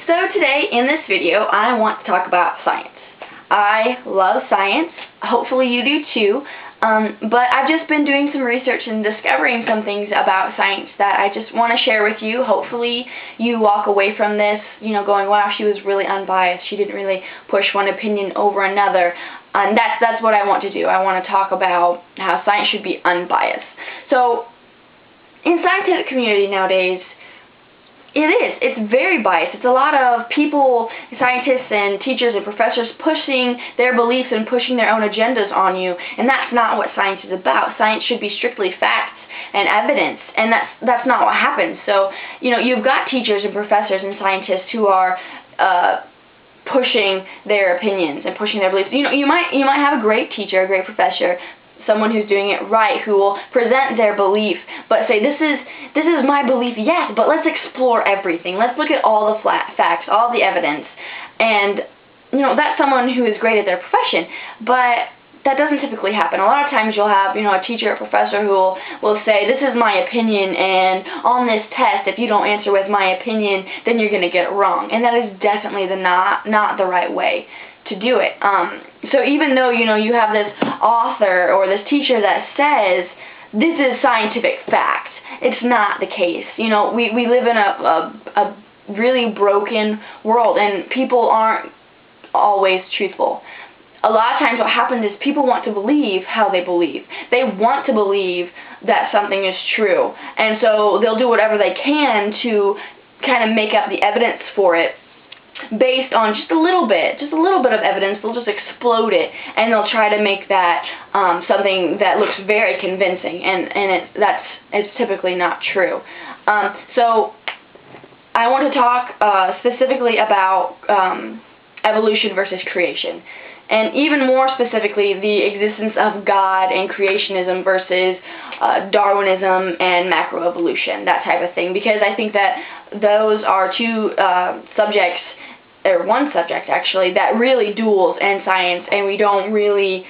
So today, in this video, I want to talk about science. I love science. Hopefully you do too. But I've just been doing some research and discovering some things about science that I just want to share with you. Hopefully you walk away from this, going, wow, she was really unbiased. She didn't really push one opinion over another. And that's what I want to do. I want to talk about how science should be unbiased. So, in the scientific community nowadays, it's very biased. It's a lot of people, scientists and teachers and professors pushing their beliefs and pushing their own agendas on you, and that's not what science is about. Science should be strictly facts and evidence, and that's not what happens. So, you've got teachers and professors and scientists who are pushing their opinions and pushing their beliefs. You might have a great teacher, a great professor, someone who's doing it right, who will present their belief, but say, this is my belief, yes, but let's explore everything. Let's look at all the facts, all the evidence. And, that's someone who is great at their profession, but that doesn't typically happen. A lot of times you'll have, a teacher or professor who will say, this is my opinion, and on this test, if you don't answer with my opinion, then you're going to get it wrong. And that is definitely not the right way to do it. So even though, you have this author or this teacher that says, this is scientific fact, it's not the case. We live in a really broken world, and people aren't always truthful. A lot of times what happens is people want to believe how they believe. They want to believe that something is true, and so they'll do whatever they can to kind of make up the evidence for it. Based on just a little bit of evidence, they'll just explode it, and they'll try to make that something that looks very convincing, and it's typically not true. So I want to talk specifically about evolution versus creation, and even more specifically, the existence of God and creationism versus Darwinism and macroevolution, that type of thing, because I think that those are two subjects, or one subject actually, that really duels in science, and we don't really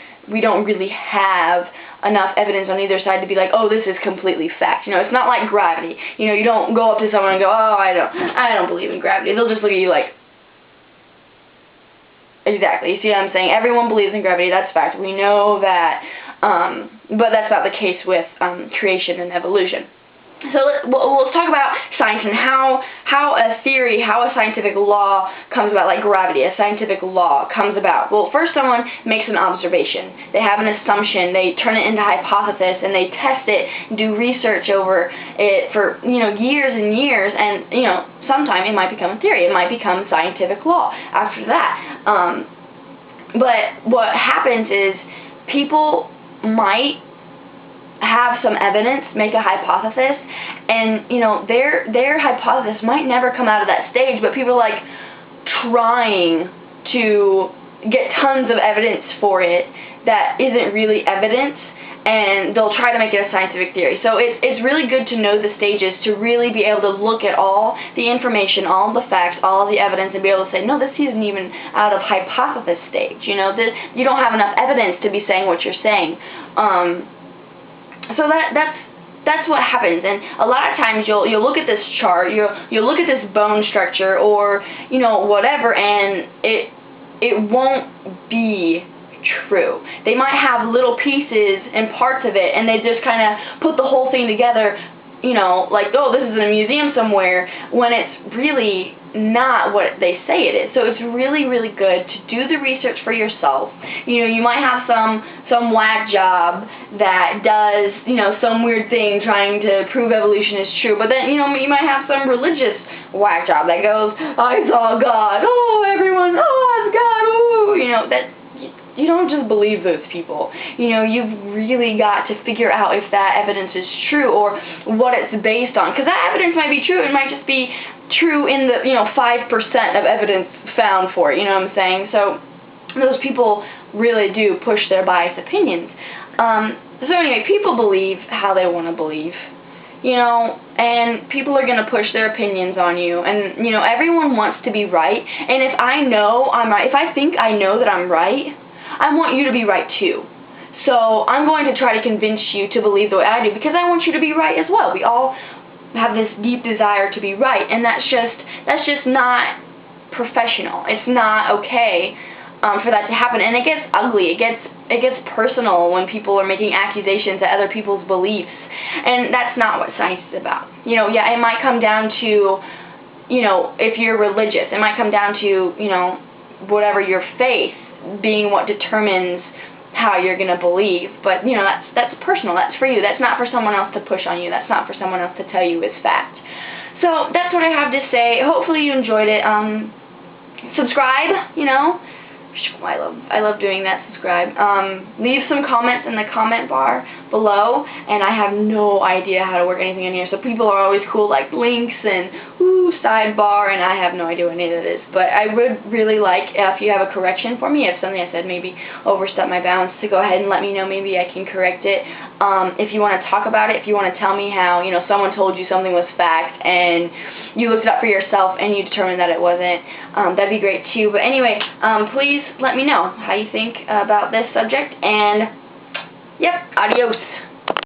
have enough evidence on either side to be like, oh, this is completely fact. It's not like gravity. You don't go up to someone and go, oh, I don't believe in gravity. They'll just look at you like, exactly. You see what I'm saying? Everyone believes in gravity. That's fact. We know that, but that's not the case with creation and evolution. So let's talk about science and how a theory, how a scientific law comes about, like gravity, a scientific law comes about. Well, first someone makes an observation. They have an assumption. They turn it into a hypothesis, and they test it, do research over it for, years and years, and, sometime it might become a theory. It might become scientific law after that. But what happens is people might have some evidence, make a hypothesis, and their hypothesis might never come out of that stage, but people are like trying to get tons of evidence for it that isn't really evidence, and they'll try to make it a scientific theory. So it's really good to know the stages, to really be able to look at all the information, all the facts, all the evidence, and be able to say, no, this isn't even out of hypothesis stage. You don't have enough evidence to be saying what you're saying. So that's what happens, and a lot of times you'll look at this chart, you'll look at this bone structure, or whatever, and it won't be true. They might have little pieces and parts of it, and they just kind of put the whole thing together, like, oh, this is in a museum somewhere, when it's really not what they say it is. So it's really, really good to do the research for yourself. You might have some whack job that does, some weird thing trying to prove evolution is true, but then, you might have some religious whack job that goes, I saw God, oh, everyone, oh, it's God, ooh, that. You don't just believe those people. You've really got to figure out if that evidence is true or what it's based on. Because that evidence might be true. It might just be true in the, 5% of evidence found for it. You know what I'm saying? So those people really do push their biased opinions. So anyway, people believe how they want to believe. And people are going to push their opinions on you. And, everyone wants to be right. And if I know I'm right, if I think I know that I'm right, I want you to be right too. So I'm going to try to convince you to believe the way I do, because I want you to be right as well. We all have this deep desire to be right, and that's just not professional. It's not okay for that to happen, and it gets ugly. It gets personal when people are making accusations at other people's beliefs, and that's not what science is about. You know, yeah, it might come down to, you know, if you're religious, it might come down to, you know, whatever your faith being what determines how you're going to believe, but, you know, that's personal. That's for you. That's not for someone else to push on you. That's not for someone else to tell you is fact. So that's what I have to say. Hopefully you enjoyed it. Subscribe, you know. I love doing that. Subscribe. Leave some comments in the comment bar below, and I have no idea how to work anything in here, so people are always cool, like links and sidebar, and I have no idea what any of it is. But I would really like if you have a correction for me, if something I said maybe overstepped my bounds, to go ahead and let me know. Maybe I can correct it. If you want to talk about it, if you want to tell me how, you know, someone told you something was fact and you looked it up for yourself and you determined that it wasn't, that'd be great too. But anyway, please let me know how you think about this subject, and yep, adios.